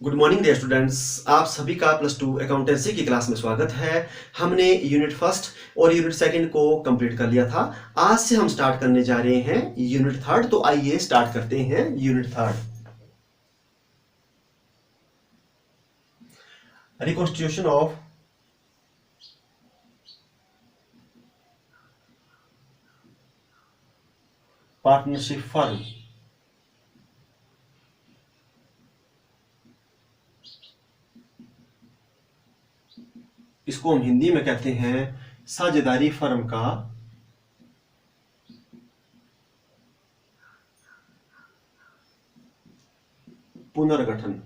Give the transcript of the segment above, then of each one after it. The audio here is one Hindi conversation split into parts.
Good morning dear students. आप सभी का प्लस टू अकाउंटेंसी की क्लास में स्वागत है। हमने यूनिट फर्स्ट और यूनिट सेकंड को कंप्लीट कर लिया था। आज से हम स्टार्ट करने जा रहे हैं यूनिट थर्ड। तो आइए स्टार्ट करते हैं unit third. Reconstitution of partnership firm. इसको हम हिंदी में कहते हैं साझेदारी फर्म का पुनर्गठन।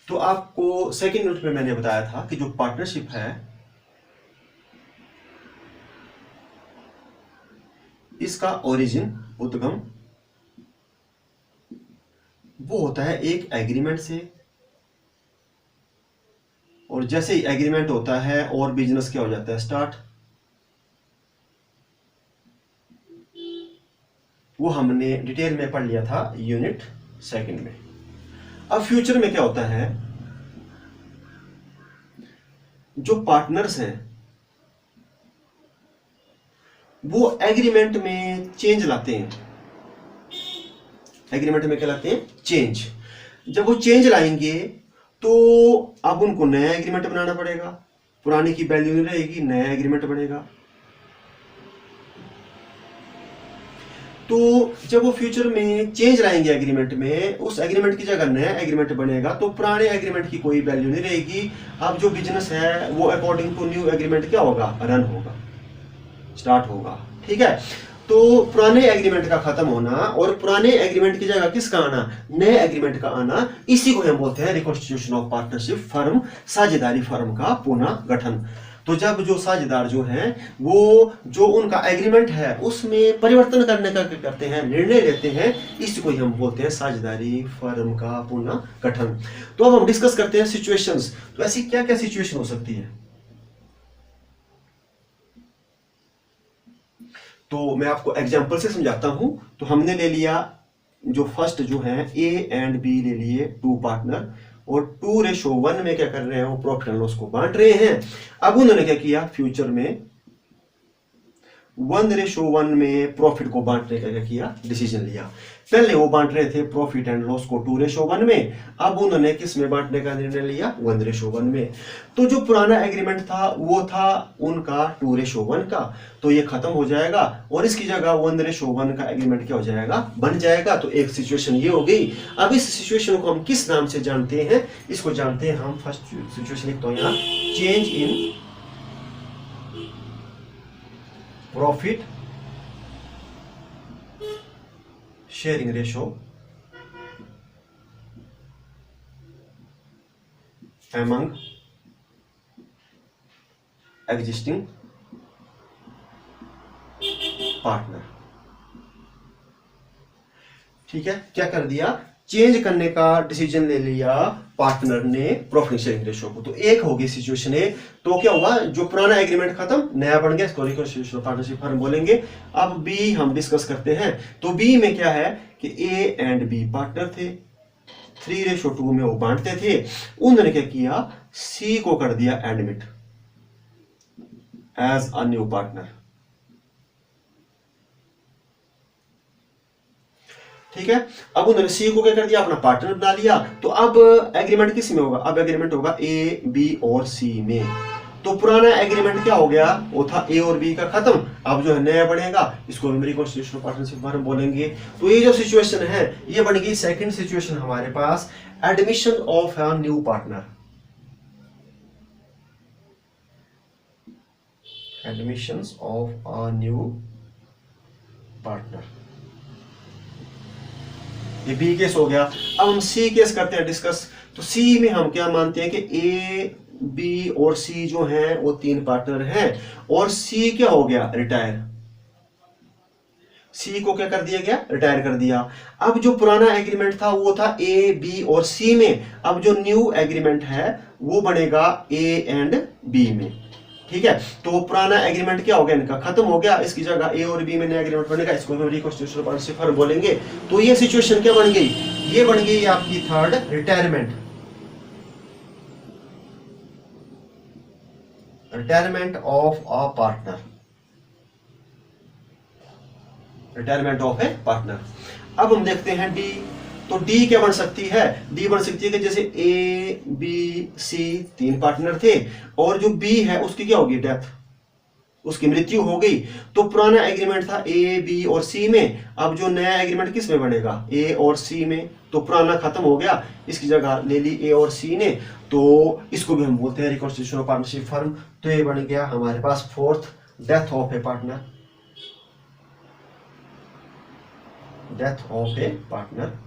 तो आपको सेकेंड यूनिट में मैंने बताया था कि जो पार्टनरशिप है इसका ओरिजिन उद्गम वो होता है एक एग्रीमेंट से, और जैसे ही एग्रीमेंट होता है और बिजनेस क्या हो जाता है स्टार्ट। वो हमने डिटेल में पढ़ लिया था यूनिट सेकंड में। अब फ्यूचर में क्या होता है, जो पार्टनर्स हैं वो एग्रीमेंट में चेंज लाते हैं। एग्रीमेंट में क्या लाते हैं? चेंज। जब वो चेंज लाएंगे तो अब उनको नया एग्रीमेंट बनाना पड़ेगा। पुरानी की वैल्यू नहीं रहेगी, नया एग्रीमेंट बनेगा। तो जब वो फ्यूचर में चेंज लाएंगे एग्रीमेंट में, उस एग्रीमेंट की जगह नया एग्रीमेंट बनेगा तो पुराने एग्रीमेंट की कोई वैल्यू नहीं रहेगी। अब जो बिजनेस है वो अकॉर्डिंग टू न्यू एग्रीमेंट क्या होगा? रन होगा, स्टार्ट होगा। ठीक है। तो पुराने एग्रीमेंट का खत्म होना और पुराने एग्रीमेंट की जगह किसका आना? नए एग्रीमेंट का आना, इसी को हम बोलते हैं रिकॉन्स्टिट्यूशन ऑफ पार्टनरशिप फर्म, साझेदारी फर्म का पुनः गठन। तो जब जो साझेदार जो हैं वो जो उनका एग्रीमेंट है उसमें परिवर्तन करने का क्या करते हैं? निर्णय लेते हैं। इसी को हम बोलते हैं साझेदारी फर्म का पुनः गठन। तो अब हम डिस्कस करते हैं सिचुएशंस। तो ऐसी क्या क्या सिचुएशन हो सकती है? तो मैं आपको एग्जांपल से समझाता हूं। तो हमने ले लिया जो फर्स्ट जो है ए एंड बी ले लिए, टू पार्टनर, और 2:1 में क्या कर रहे हैं? वो प्रॉफिट एंड लॉस को बांट रहे हैं। अब उन्होंने क्या किया? फ्यूचर में 1:1 में प्रॉफिट को बांटने का क्या किया? डिसीजन लिया। पहले वो बांट रहे थे प्रॉफिट एंड लॉस को 2:1 में, अब उन्होंने किस में बांटने का निर्णय लिया? 1:1 में। तो जो पुराना एग्रीमेंट था वो था उनका 2:1 का, तो ये खत्म हो जाएगा और इसकी जगह 1:1 का एग्रीमेंट क्या हो जाएगा? बन जाएगा। तो एक सिचुएशन ये हो गई। अब इस सिचुएशन को हम किस नाम से जानते हैं? इसको जानते हैं हम, फर्स्ट सिचुएशन लिखता हूं यहां, change in profit sharing ratio among existing partner. ठीक है। क्या कर दिया? चेंज करने का डिसीजन ले लिया पार्टनर ने प्रॉफिट शेयरिंग रेशो को। तो एक होगी सिचुएशन ए। तो क्या हुआ? जो पुराना एग्रीमेंट खत्म, नया बन गया, इसको रिकॉन्स्टिट्यूशन ऑफ पार्टनरशिप फर्म बोलेंगे। अब बी हम डिस्कस करते हैं। तो बी में क्या है कि ए एंड बी पार्टनर थे, 3:2 में वो बांटते थे। उन्होंने क्या किया? सी को कर दिया admit as a new partner. ठीक है। अब उन्होंने सी को क्या कर दिया? अपना पार्टनर बना लिया। तो अब एग्रीमेंट किस में होगा? अब एग्रीमेंट होगा ए, बी और सी में। तो पुराना एग्रीमेंट क्या हो गया? वो था ए और बी का खत्म। अब जो है नया बनेगा, इसको हम रिकॉन्स्टिट्यूशन ऑफ पार्टनरशिप फर्म बोलेंगे। तो ये जो सिचुएशन है ये बन गई सेकंड सिचुएशन हमारे पास, admission of a new partner. Admission of a new partner, ये बी केस हो गया। अब हम सी केस करते हैं डिस्कस। तो सी में हम क्या मानते हैं कि ए, बी और सी जो हैं वो 3 पार्टनर हैं, और सी क्या हो गया? रिटायर। सी को क्या कर दिया गया? रिटायर कर दिया। अब जो पुराना एग्रीमेंट था वो था ए, बी और सी में। अब जो न्यू एग्रीमेंट है वो बनेगा ए एंड बी में। ठीक है, तो पुराना एग्रीमेंट क्या हो गया, इनका खत्म हो गया, इसकी जगह ए और बी में नया एग्रीमेंट बनेगा, इसको हम रिकॉन्स्टिट्यूशनल पार्टनरशिप फर्म बोलेंगे। तो ये सिचुएशन क्या बन गई, ये बन गई आपकी third retirement, retirement of a partner, retirement of a partner. अब हम देखते हैं डी, तो डी क्या बन सकती है, डी बन सकती है कि जैसे ए बी सी 3 पार्टनर थे और जो बी है उसकी क्या होगी, डेथ, उसकी मृत्यु हो गई। तो पुराना एग्रीमेंट था ए बी और सी में, अब जो नया एग्रीमेंट किस में बनेगा, ए और सी में। तो पुराना खत्म हो गया, इसकी जगह ले ली ए और सी ने, तो इसको भी हम बोलते हैं रिकॉन्स्टिट्यूशनल पार्टनरशिप फर्म। तो ये बन गया हमारे पास fourth, death of a partner, death of a partner.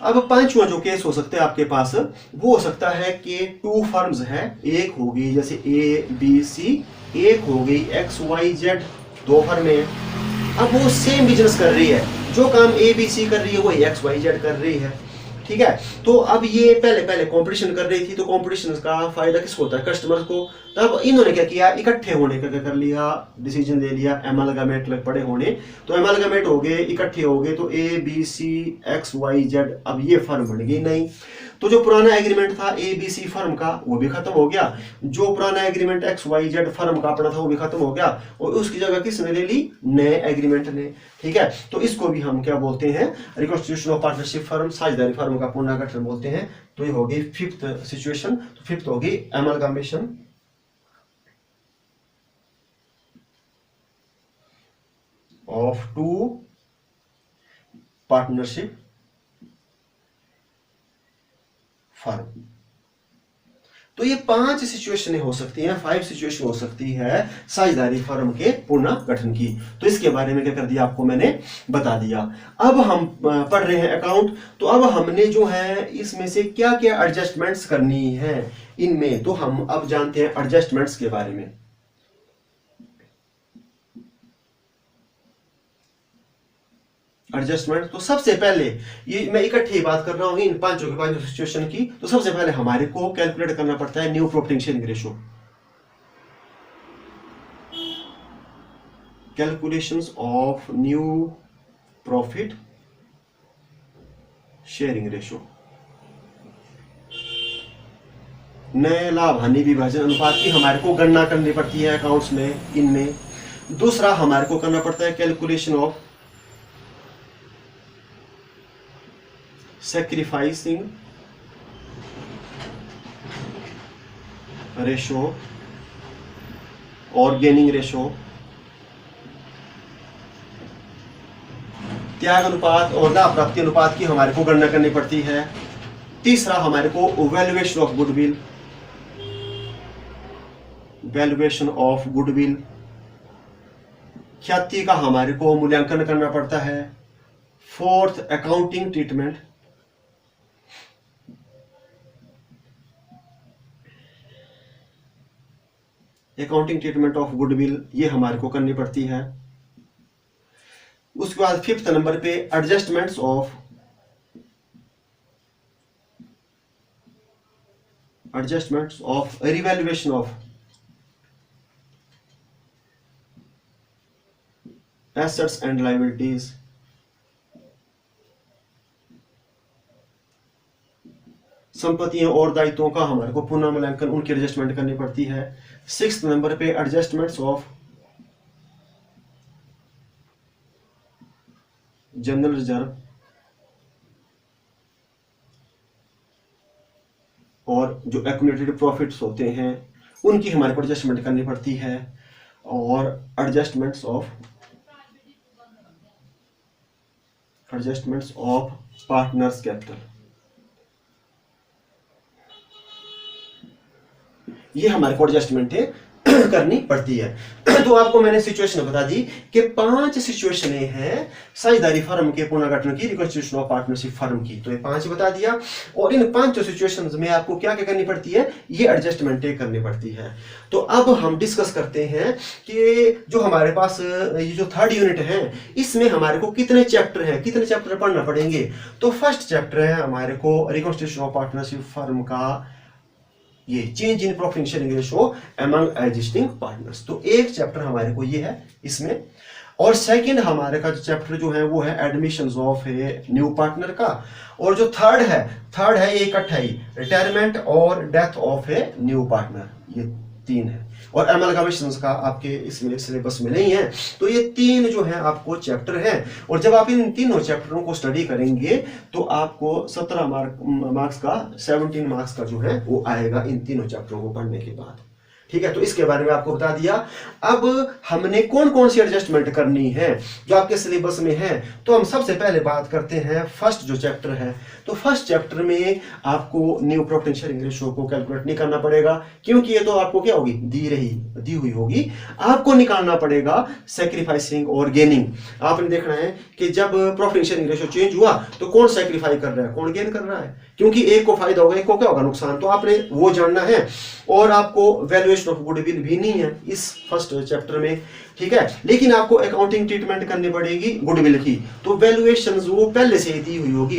अब पांचवा जो केस हो सकता है आपके पास, वो हो सकता है कि 2 फर्म्स हैं, एक होगी जैसे ए बी सी, एक हो गई एक्स वाई जेड, 2 फर्में हैं। अब वो सेम बिजनेस कर रही है, जो काम ए बी सी कर रही है वही एक्स वाई जेड कर रही है, ठीक है। तो अब ये पहले कंपटीशन कर रही थी, तो कंपटीशन का फायदा किसको होता है, कस्टमर को। तब इन्होंने क्या किया, इकट्ठे होने का क्या कर लिया, डिसीजन ले लिया, एमालगामेट पड़े होने, तो एमालगामेट हो गए, इकट्ठे हो गए, तो A B C X Y Z, अब ये फर्म बन गई नहीं। तो जो पुराना एग्रीमेंट था ए बी सी फर्म का वो भी खत्म हो गया, जो पुराना agreement X Y Z firm का अपना था वो भी खत्म हो गया, और उसकी जगह किसने ले ली, नए एग्रीमेंट ने, ठीक है। तो इसको भी हम क्या बोलते हैं, रिकॉन्स्टिट्यूशन ऑफ पार्टनरशिप फर्म, साझेदारी फर्म का पुनर्गठन बोलते हैं। तो ये होगी फिफ्थ सिचुएशन। तो फिफ्थ होगी एमलगामेशन ऑफ 2 पार्टनरशिप फर्म। तो ये 5 सिचुएशन हो सकती हैं, 5 सिचुएशन हो सकती है साझेदारी फर्म के पुनः गठन की। तो इसके बारे में क्या कर दिया आपको मैंने बता दिया। अब हम पढ़ रहे हैं अकाउंट, तो अब हमने जो है इसमें से क्या क्या एडजस्टमेंट्स करनी है इनमें, तो हम अब जानते हैं एडजस्टमेंट्स के बारे में। एडजस्टमेंट, तो सबसे पहले ये मैं इकट्ठी बात कर रहा हूं इन पांचों के 5 सिचुएशन की। तो सबसे पहले हमारे को कैलकुलेट करना पड़ता है new profit sharing ratio, calculations of new profit sharing ratio, नए लाभ हानि विभाजन अनुपात की हमारे को गणना करनी पड़ती है अकाउंट्स में इनमें। दूसरा हमारे को करना पड़ता है कैलकुलेशन ऑफ सैक्रिफाइसिंग रेशो और गेनिंग रेशो, त्याग अनुपात और लाभ प्राप्ति अनुपात की हमारे को गणना करनी पड़ती है। तीसरा हमारे को valuation of goodwill, valuation of goodwill, ख्याति का हमारे को मूल्यांकन करना पड़ता है। Fourth accounting treatment, accounting treatment of goodwill ये हमारे को करनी पड़ती है। उसके बाद 5th नंबर पे adjustments of revaluation of assets and liabilities, संपत्तियों और दायित्वों का हमारे को पुनः मूल्यांकन, उनकी एडजस्टमेंट करनी पड़ती है। 6th नंबर पे एडजस्टमेंट्स ऑफ जनरल रिजर्व और जो एक्यूमुलेटेड प्रॉफिट्स होते हैं उनकी हमारे को एडजस्टमेंट करनी पड़ती है। और एडजस्टमेंट्स ऑफ पार्टनर्स कैपिटल, ये हमारे को एडजस्टमेंट करनी पड़ती है। तो आपको मैंने सिचुएशन बता दी कि 5 सिचुएशन हैं साझेदारी फर्म के पुनर्गठन की, रिकॉन्स्टिट्यूशन ऑफ पार्टनरशिप फर्म की। तो ये 5 बता दिया, और इन 5 सिचुएशंस में आपको क्या क्या करनी पड़ती है, ये एडजस्टमेंट करनी पड़ती है। तो अब हम डिस्कस करते हैं कि जो हमारे पास ये जो 3rd यूनिट है इसमें हमारे को कितने चैप्टर हैं, कितने चैप्टर पढ़ना पड़ेंगे। तो फर्स्ट चैप्टर है हमारे को रिकॉन्स्टिट्यूशन ऑफ पार्टनरशिप फर्म का ये change in profit sharing ratio among existing partners. तो एक चैप्टर हमारे को ये है इसमें, और सेकंड हमारे का चैप्टर जो है वो है admissions of a new partner का, और जो थर्ड है ये इकट्ठा ही रिटायरमेंट और death of a new partner, ये 3 है। और एमलगामेशंस का आपके इसमें सिलेबस में नहीं है। तो ये 3 जो है आपको चैप्टर हैं, और जब आप इन तीनों चैप्टरों को स्टडी करेंगे तो आपको 17 मार्क्स का 17 मार्क्स का जो है वो आएगा इन तीनों चैप्टरों को पढ़ने के बाद। ठीक है, तो इसके बारे में आपको बता दिया। अब हमने कौन कौन सी एडजस्टमेंट करनी है जो आपके सिलेबस में है, तो हम सबसे पहले बात करते हैं फर्स्ट जो चैप्टर है। तो फर्स्ट चैप्टर में आपको न्यू प्रॉफिट शेयरिंग रेशियो को कैलकुलेट नहीं करना पड़ेगा, क्योंकि ये तो आपको क्या होगी, दी हुई होगी। आपको निकालना पड़ेगा सैक्रिफाइसिंग और गेनिंग। आपने देखना है कि जब प्रॉफिट शेयरिंग रेशियो चेंज हुआ तो कौन सैक्रिफाई कर रहा है, कौन गेन कर रहा है, क्योंकि एक को फायदा होगा, एक को क्या होगा, नुकसान। तो आपने वो जानना है। और आपको वैल्यूएशन ऑफ गुडविल भी नहीं है इस फर्स्ट चैप्टर में, ठीक है, लेकिन आपको अकाउंटिंग ट्रीटमेंट करनी पड़ेगी गुडविल की। तो वैल्यूएशन वो पहले से ही दी हुई होगी,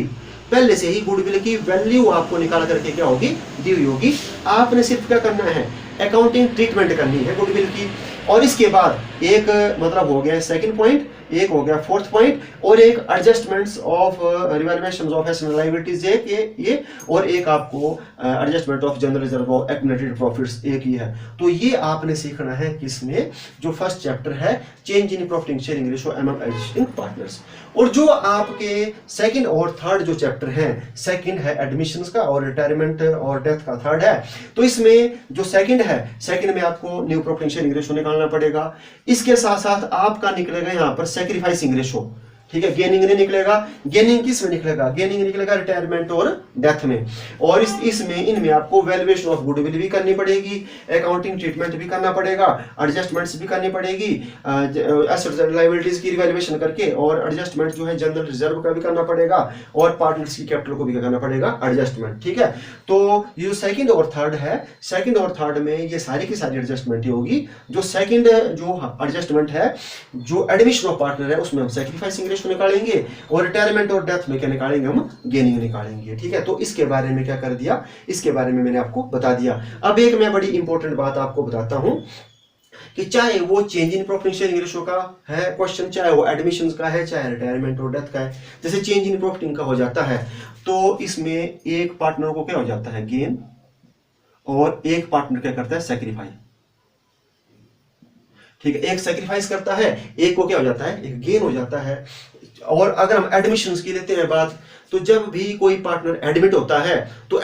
पहले से ही गुडविल की वैल्यू आपको निकाल करके क्या होगी, दी हुई होगी। आपने सिर्फ क्या करना है, अकाउंटिंग ट्रीटमेंट करनी है गुडविल की। और इसके बाद एक मतलब हो गया सेकंड पॉइंट, एक हो गया फोर्थ पॉइंट, और एक adjustments of revaluation of asset liabilities एक ये, और एक आपको एडजस्टमेंट ऑफ जनरल रिजर्व और एक्युमुलेटेड प्रॉफिट्स एक ही है। तो ये आपने सीखना है किसमें, जो फर्स्ट चैप्टर है change in profit sharing ratio among existing partners. और जो आपके सेकंड और थर्ड जो चैप्टर है, सेकंड है एडमिशंस का और रिटायरमेंट और डेथ का थर्ड है। तो इसमें जो सेकंड है, सेकंड में आपको न्यू प्रॉफिट शेयरिंग रेशियो निकालना पड़ेगा। इसके साथ साथ आपका निकलेगा यहाँ पर सैक्रिफाइसिंग रेशियो, ठीक है, गेनिंग नहीं निकलेगा। गेनिंग किस में निकलेगा, गेनिंग निकलेगा रिटायरमेंट और डेथ में। और इसमें इनमें आपको वैल्यूएशन ऑफ गुडविल भी करनी पड़ेगी, अकाउंटिंग ट्रीटमेंट भी करना पड़ेगा, एडजस्टमेंट्स भी करनी पड़ेगी, एसेट्स एंड लायबिलिटीज की रिवैल्यूएशन करके, और एडजस्टमेंट जो है जनरल रिजर्व का भी करना पड़ेगा, और पार्टनर्स की कैपिटल को भी करना पड़ेगा एडजस्टमेंट, ठीक है। तो ये सेकंड और थर्ड है, सेकंड और थर्ड में ये सारी की सारी एडजस्टमेंट ही होगी। जो सेकंड जो एडजस्टमेंट है, जो एडमिशन ऑफ पार्टनर है, उसमें हम सैक्रिफाइसिंग निकालेंगे, और रिटायरमेंट और डेथ में क्या निकालेंगे, हम गेनिंग निकालेंगे, ठीक है। तो इसके बारे में क्या कर दिया, इसके बारे में मैंने आपको बता दिया। अब एक मैं बड़ी इंपॉर्टेंट बात आपको बताता हूं कि चाहे वो change in profit sharing ratio का है क्वेश्चन, चाहे वो एडमिशंस का है, चाहे रिटायरमेंट और डेथ का है, जैसे चेंज इन प्रॉफिट का हो जाता है तो इसमें एक पार्टनर को क्या हो जाता है, गेन, और एक पार्टनर क्या करता है, सैक्रिफाई, ठीक है। एक सैक्रिफाइस करता है, एक को क्या हो जाता है, एक गेन हो जाता है। और अगर हम एडमिशंस की लेते हैं बात, तो जब भी कोई पार्टनर एडमिट होता है तो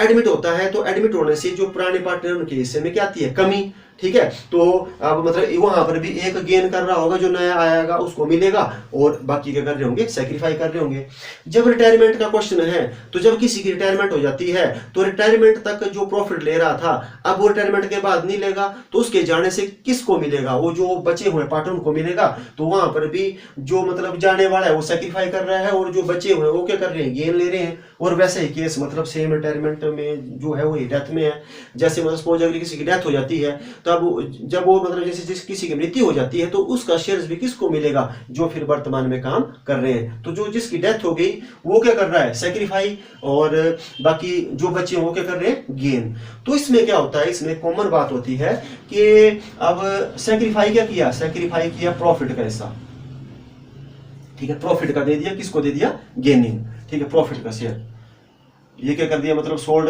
एडमिट होने से जो पुराने पार्टनर उनके हिस्से में क्या आती है, कमी, ठीक है। तो अब मतलब वहां पर भी एक गेन कर रहा होगा, जो नया आएगा उसको मिलेगा, और बाकी क्या कर रहे होंगे, सैक्रिफाई कर रहे होंगे। जब रिटायरमेंट का क्वेश्चन है, तो जब किसी की रिटायरमेंट हो जाती है तो रिटायरमेंट तक जो प्रॉफिट ले रहा था, अब वो रिटायरमेंट के बाद नहीं लेगा, तो उसके जाने से किसको मिलेगा, वो जो बचे हुए पार्टनर को मिलेगा। तो वहां पर भी जो मतलब जाने वाला है वो सैक्रिफाई कर रहा है, और जो बचे हुए वो क्या कर रहे हैं, गेन ले रहे हैं। और वैसे ही केस मतलब सेम रिटायरमेंट में जो है वो डेथ में है। जैसे मतलब सपोज अगर किसी की डेथ हो जाती है, तब जब वो मतलब जैसे किसी की मृत्यु हो जाती है तो उसका शेयर्स भी किसको मिलेगा, जो फिर वर्तमान में काम कर रहे हैं। तो जो जिसकी डेथ हो गई वो क्या कर रहा है, सैक्रिफाई, और बाकी जो बच्चे वो क्या कर रहे हैं, गेन। तो इसमें क्या होता है, इसमें कॉमन बात होती है कि अब सैक्रिफाई क्या किया, सैक्रिफाई किया प्रॉफिट का हिस्सा, ठीक है, प्रॉफिट का दे दिया, किसको दे दिया, गेनिंग, ठीक है, प्रॉफिट का शेयर। ये क्या कर दिया, मतलब सोल्ड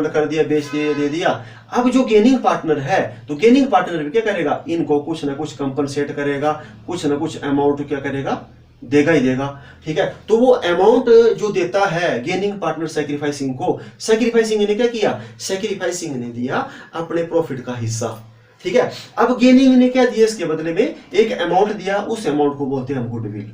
कर दिया, बेच दे दिया। अब जो गेनिंग पार्टनर है, तो गेनिंग पार्टनर भी क्या करेगा, इनको कुछ ना कुछ कंपनसेट करेगा, कुछ ना कुछ अमाउंट क्या करेगा, देगा ही देगा, ठीक है। तो वो अमाउंट जो देता है गेनिंग पार्टनर सैक्रिफाइसिंग को, सैक्रिफाइसिंग ने क्या किया, सैक्रिफाइसिंग ने दिया अपने प्रॉफिट का हिस्सा, ठीक है। अब गेनिंग ने क्या दिया इसके बदले में, एक अमाउंट दिया, उस अमाउंट को बोलते हैं हम गुडविल।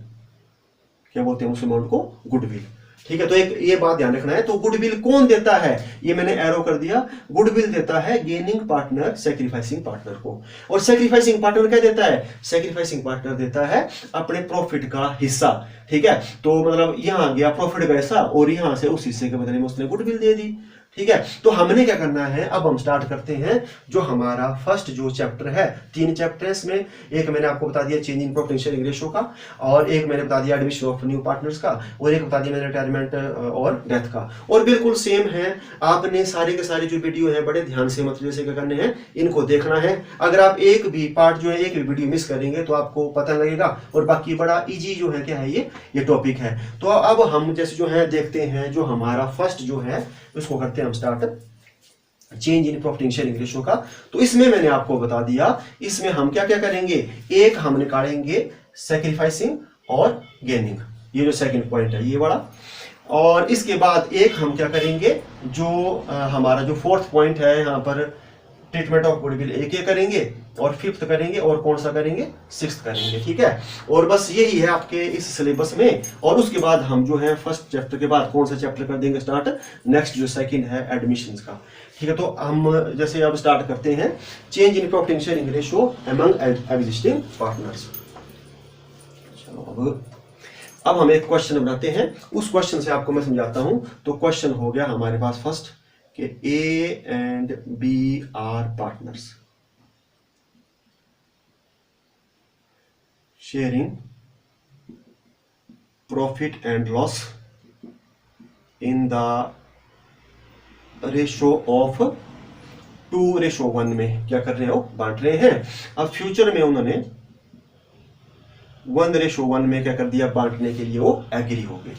क्या बोलते हैं उस अमाउंट को, गुडविल, ठीक है। तो एक ये बात ध्यान रखना है। तो गुडविल कौन देता है, ये मैंने एरो कर दिया, गुडविल देता है गेनिंग पार्टनर सैक्रिफाइसिंग पार्टनर को। और सैक्रिफाइसिंग पार्टनर क्या देता है, सैक्रिफाइसिंग पार्टनर देता है अपने प्रॉफिट का हिस्सा, ठीक है। तो मतलब यहां गया प्रॉफिट का हिस्सा, और यहां से उस हिस्से के बदले में उसने गुडविल दे दी, ठीक है, तो हमने क्या करना है, अब हम स्टार्ट करते हैं जो हमारा फर्स्ट जो चैप्टर है। 3 चैप्टर है इसमें, एक मैंने आपको बता दिया change in profit sharing ratio का, और एक मैंने बता दिया एडमिशन ऑफ न्यू पार्टनर्स का, और एक बता दिया मैंने रिटायरमेंट और डेथ का। और बिल्कुल सेम है, आपने सारे के सारे जो वीडियो है बड़े ध्यान से मतलब जैसे क्या करने हैं, इनको देखना है। अगर आप एक भी पार्ट जो है, एक भी वीडियो मिस करेंगे तो आपको पता लगेगा, और बाकी बड़ा इजी जो है क्या है ये टॉपिक है। तो अब हम जैसे जो है देखते हैं जो हमारा फर्स्ट जो है उसको करते हैं हम start, change in profit sharing ratio का। तो इसमें मैंने आपको बता दिया, इसमें हम क्या क्या करेंगे, एक हम निकालेंगे सैक्रिफाइसिंग और गेनिंग, ये जो सेकंड पॉइंट है ये वाला, और इसके बाद एक हम क्या करेंगे जो हमारा जो फोर्थ पॉइंट है यहाँ पर ट्रीटमेंट ऑफ गुडविल, एक ये करेंगे, और फिफ्थ करेंगे, और कौन सा करेंगे, सिक्स्थ करेंगे। ठीक है, और बस यही है आपके इस सिलेबस में। और उसके बाद हम जो है फर्स्ट चैप्टर के बाद कौन सा चैप्टर कर देंगे स्टार्ट, नेक्स्ट जो सेकंड है एडमिशंस का। ठीक है, तो हम जैसे अब स्टार्ट करते हैं change in profit sharing ratio among existing partners. चलो अब हम एक क्वेश्चन बनाते हैं, उस क्वेश्चन से आपको मैं समझाता हूं। तो क्वेश्चन हो गया हमारे पास फर्स्ट कि A and B are partners sharing profit and loss in the ratio of 2:1 में क्या कर रहे हो, बांट रहे हैं। अब फ्यूचर में उन्होंने 1:1 में क्या कर दिया, बांटने के लिए वो एग्री हो गए।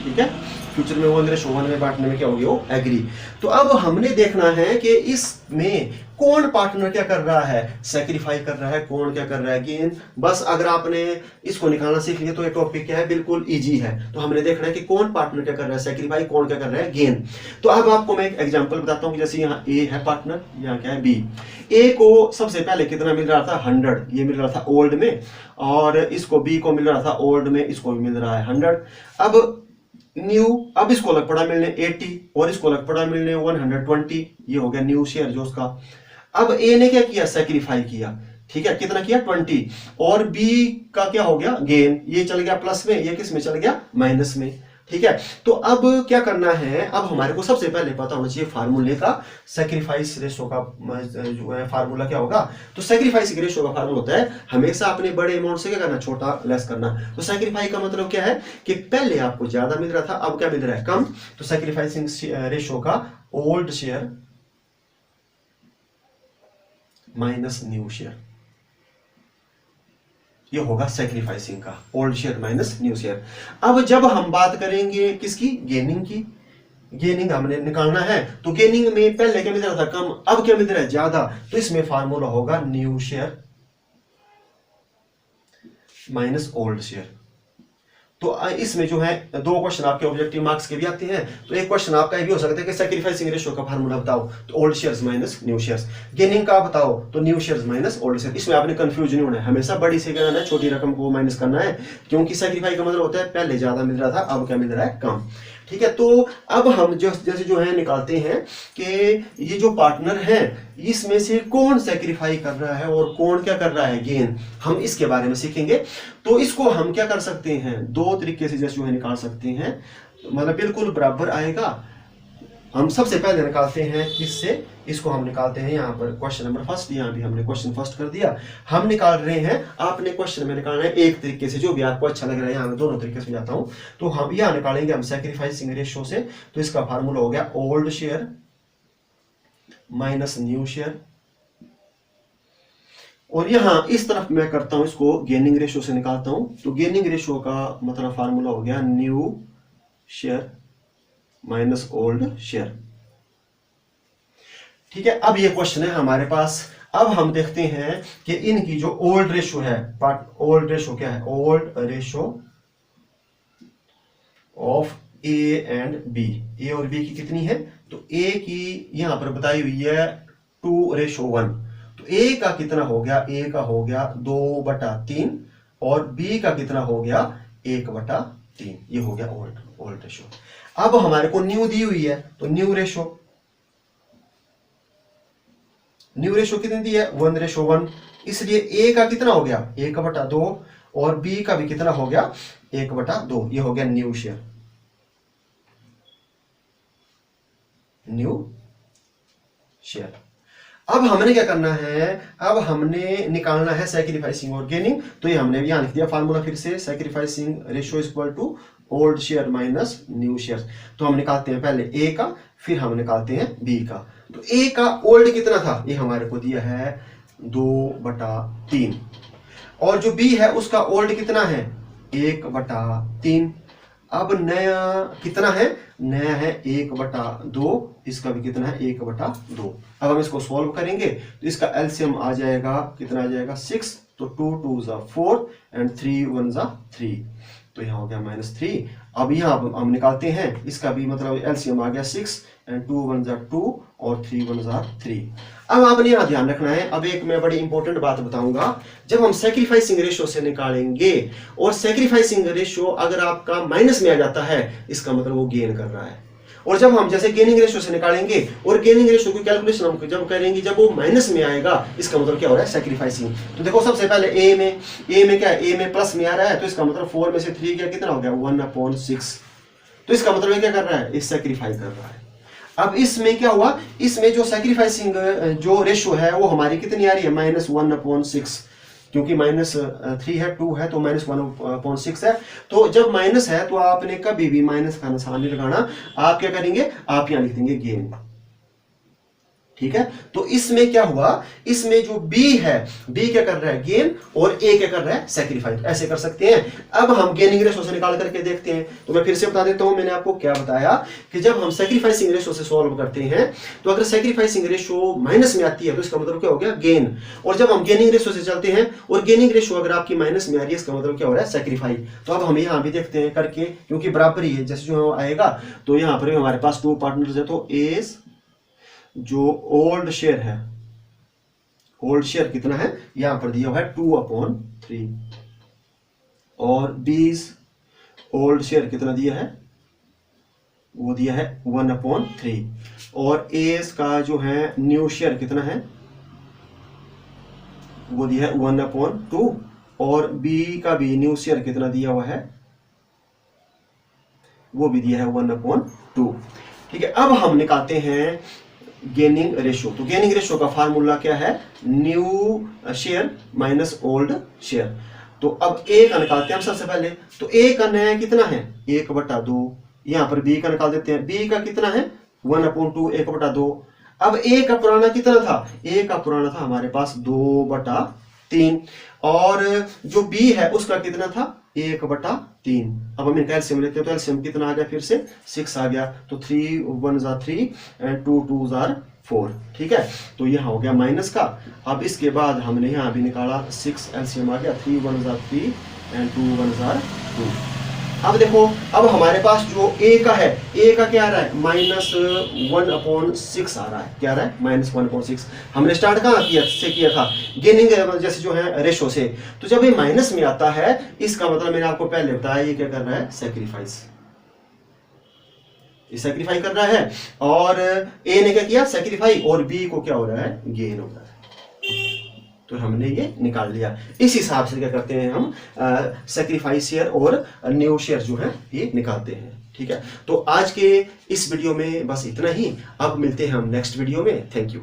ठीक है, फ्यूचर में 1:1 में बांटने में क्या हो गया, वो एग्री। तो अब हमने देखना है कि इसमें कौन पार्टनर क्या कर रहा है, सैक्रिफाई कर रहा है, कौन क्या कर रहा है, गेन। बस अगर आपने इसको निकालना सीख लिया तो ये टॉपिक क्या है, बिल्कुल इजी है। तो हमने देखना है कि कौन पार्टनर क्या कर रहा है, सैक्रिफाई, कौन क्या कर रहा है, गेन। तो अब आपको मैं एक एग्जांपल बताता हूं कि जैसे यहाँ ए है पार्टनर, यहाँ क्या है बी। ए को सबसे पहले कितना मिल रहा था, 100, ये मिल रहा था ओल्ड में, और इसको बी को मिल रहा था ओल्ड में, इसको भी मिल रहा है 100। अब न्यू, अब इसको लग पड़ा मिलने 80 और इसको लग पड़ा मिलने 120, ये हो गया न्यू शेयर जो उसका। अब ए ने क्या किया, सैक्रिफाई किया। ठीक है, कितना किया, 20, और बी का क्या हो गया, गेन, ये चल गया प्लस में, ये किस में चल गया, माइनस में। ठीक है, तो अब क्या करना है, अब हमारे को सबसे पहले पता होना चाहिए फार्मूले का, सैक्रिफाइस रेशो का जो है फार्मूला क्या होगा। तो सैक्रिफाइस रेशो का फार्मूला होता है हमेशा अपने बड़े अमाउंट से क्या करना, छोटा लेस करना। तो सैक्रिफाई का मतलब क्या है कि पहले आपको ज्यादा मिल रहा था, अब क्या मिल रहा है, कम। तो सैक्रिफाइसिंग रेशो का old share minus new share, ये होगा सैक्रिफाइसिंग का, old share minus new share. अब जब हम बात करेंगे किसकी, गेनिंग की, गेनिंग हमने निकालना है। तो गेनिंग में पहले क्या मिल रहा था, कम, अब क्या मिल रहा है, ज्यादा। तो इसमें फार्मूला होगा new share minus old share. तो इसमें जो है 2 क्वेश्चन आपके ऑब्जेक्टिव मार्क्स के भी आते हैं। तो एक क्वेश्चन आपका ये भी हो सकता है कि सैक्रिफाइसिंग रेशियो का फार्मूला बताओ, तो old shares minus new shares. Gaining का बताओ तो new shares minus old share. इसमें आपने कंफ्यूज नहीं होना है, हमेशा बड़ी से करना है, छोटी रकम को माइनस करना है, क्योंकि सैक्रिफाई का मतलब होता है पहले ज्यादा मिल रहा था, अब क्या मिल रहा है, कम। ठीक है, तो अब हम जैसे जो है निकालते हैं कि ये जो पार्टनर है इसमें से कौन सैक्रिफाई कर रहा है और कौन क्या कर रहा है, गेन। हम इसके बारे में सीखेंगे। तो इसको हम क्या कर सकते हैं, 2 तरीके से जैसे जो है निकाल सकते हैं, मतलब बिल्कुल बराबर आएगा। हम सबसे पहले निकालते हैं किससे, इसको हम निकालते हैं यहाँ पर क्वेश्चन नंबर फर्स्ट, यहाँ भी हमने क्वेश्चन फर्स्ट कर दिया। हम निकाल रहे हैं, आपने क्वेश्चन में निकालना है एक तरीके से, जो भी आपको अच्छा लग रहा है। यहाँ मैं दोनों तरीके से जाता हूँ। तो हम यहाँ निकालेंगे हम सैक्रिफाइसिंग रेशियो से। तो इसका फार्मूला हो गया old share minus new share, और यहां इस तरफ मैं करता हूं इसको गेनिंग रेशियो से निकालता हूं। तो गेनिंग रेशियो का मतलब फार्मूला हो गया new share minus old share. ठीक है, अब ये क्वेश्चन है हमारे पास। अब हम देखते हैं कि इनकी जो ओल्ड रेशियो है, ओल्ड रेशियो क्या है, old ratio of A and B, A और बी की कितनी है। तो ए की यहां पर बताई हुई है 2:1। तो ए का कितना हो गया, ए का हो गया 2/3, और बी का कितना हो गया 1/3। ये हो गया ओल्ड रेशियो। अब हमारे को न्यू दी हुई है, तो न्यू रेशियो कितनी दी है, 1:1। इसलिए ए का कितना हो गया 1/2, और बी का भी कितना हो गया 1/2। ये हो गया न्यू शेयर। New share. अब हमने क्या करना है, अब हमने निकालना है सैक्रिफाइसिंग और गेनिंग। तो ये हमने यहां लिख दिया फार्मूला फिर से, sacrificing ratio is equal to old share minus new share. तो हम निकालते हैं पहले ए का, फिर हम निकालते हैं बी का। तो ए का ओल्ड कितना था, ये हमारे को दिया है 2/3, और जो बी है उसका ओल्ड कितना है 1/3। अब नया कितना है, नया है 1/2, इसका भी कितना है 1/2। अब हम इसको सॉल्व करेंगे तो इसका एलसीएम आ जाएगा, कितना आ जाएगा 6, तो 2 2 ज़ा 4 एंड 3 1 ज़ा 3, तो यहाँ हो गया -3। अब यहाँ हम निकालते हैं इसका भी, मतलब एलसीएम आ गया 6 एंड 2 1 ज़ा 2 और 3 1 ज़ा 3। अब आपने यहाँ ध्यान रखना है, अब एक मैं बड़ी इंपॉर्टेंट बात बताऊंगा। जब हम सैक्रिफाइसिंग रेशियो से निकालेंगे और सैक्रिफाइसिंग रेशियो अगर आपका माइनस में आ जाता है, इसका मतलब वो गेन कर रहा है। और जब हम जैसे गेनिंग रेशियो से निकालेंगे और गेनिंग रेशियो की कैलकुलेशन हम जब करेंगे, जब वो माइनस में आएगा, इसका मतलब क्या हो रहा है सैक्रिफाइसिंग। तो देखो सबसे पहले ए में क्या है, ए में प्लस में आ रहा है, तो इसका मतलब 4 में से 3 क्या कितना हो गया 1/6। तो इसका मतलब ये क्या कर रहा है, इस सैक्रिफाई कर रहा है। अब इसमें क्या हुआ, इसमें जो सैक्रिफाइसिंग जो रेशियो है वो हमारी कितनी आ रही है -1/6, क्योंकि -3 है 2 है तो -1/6 है। तो जब माइनस है तो आपने कभी भी माइनस का निशान नहीं लगाना, आप क्या करेंगे, आप यहां लिख देंगे गेन। ठीक है, तो इसमें क्या हुआ, इसमें जो बी है, बी क्या कर रहा है गेन, और ए क्या कर रहा है सैक्रिफाइस, ऐसे कर सकते हैं। अब हम गेनिंग रेशियो से निकाल करके देखते हैं। तो मैं फिर से बता देता हूं, मैंने आपको क्या बताया कि जब हम सैक्रिफाइसिंग रेशियो से सॉल्व करते हैं, तो अगर सैक्रिफाइसिंग रेशियो माइनस में आती है तो इसका मतलब क्या हो गया गेन, और जब हम गेनिंग रेशियो से चलते हैं और गेनिंग रेशियो अगर आपकी माइनस में आ रही है, इसका मतलब क्या हो रहा है सैक्रिफाइस। तो अब हम यहाँ भी देखते हैं करके, क्योंकि बराबर ही है, जैसे जो आएगा तो यहाँ पर हमारे पास 2 पार्टनर्स है, तो ए जो ओल्ड शेयर है, ओल्ड शेयर कितना है यहां पर दिया हुआ है 2/3, और बीज ओल्ड शेयर कितना दिया है, वो दिया है 1/3, और एस का जो है न्यू शेयर कितना है, वो दिया है 1/2, और बी का भी न्यू शेयर कितना दिया हुआ है, वो भी दिया है 1/2। ठीक है, अब हम निकालते हैं गेनिंग रेशियो। तो गेनिंग रेशियो का फार्मूला क्या है, new share minus old share. तो अब ए का निकालते हैं हम सबसे पहले। तो ए का नया कितना है 1/2, यहां पर बी का निकाल देते हैं, बी का कितना है 1/2 1/2। अब ए का पुराना कितना था, ए का पुराना था हमारे पास 2/3, और जो बी है उसका कितना था 1/3। अब हम इनका एलसीएम लेते हैं, तो एलसीएम कितना आ गया, फिर से 6 आ गया, तो 3 1 ज़ा 3 एंड 2 2 ज़ा 4। ठीक है, तो यहाँ हो गया माइनस का। अब इसके बाद हमने यहाँ भी निकाला 6, एलसीएम आ गया 3 1 ज़ा 3 एंड 2 1 ज़ा 2। अब देखो, अब हमारे पास जो ए का है, ए का क्या आ रहा है -1/6 आ रहा है, क्या आ रहा है -1/6। हमने स्टार्ट कहाँ किया था गेनिंग जैसे जो है रेशो से। तो जब ये माइनस में आता है, इसका मतलब मैंने आपको पहले बताया ये क्या कर रहा है सैक्रिफाइस, ये सैक्रिफाई कर रहा है, और ए ने क्या किया सैक्रिफाई, और बी को क्या हो रहा है गेन हो रहा है। तो हमने ये निकाल लिया। इस हिसाब से क्या करते हैं हम सैक्रिफाइस शेयर और न्यू शेयर जो है ये निकालते हैं। ठीक है, तो आज के इस वीडियो में बस इतना ही। अब मिलते हैं हम नेक्स्ट वीडियो में। Thank you.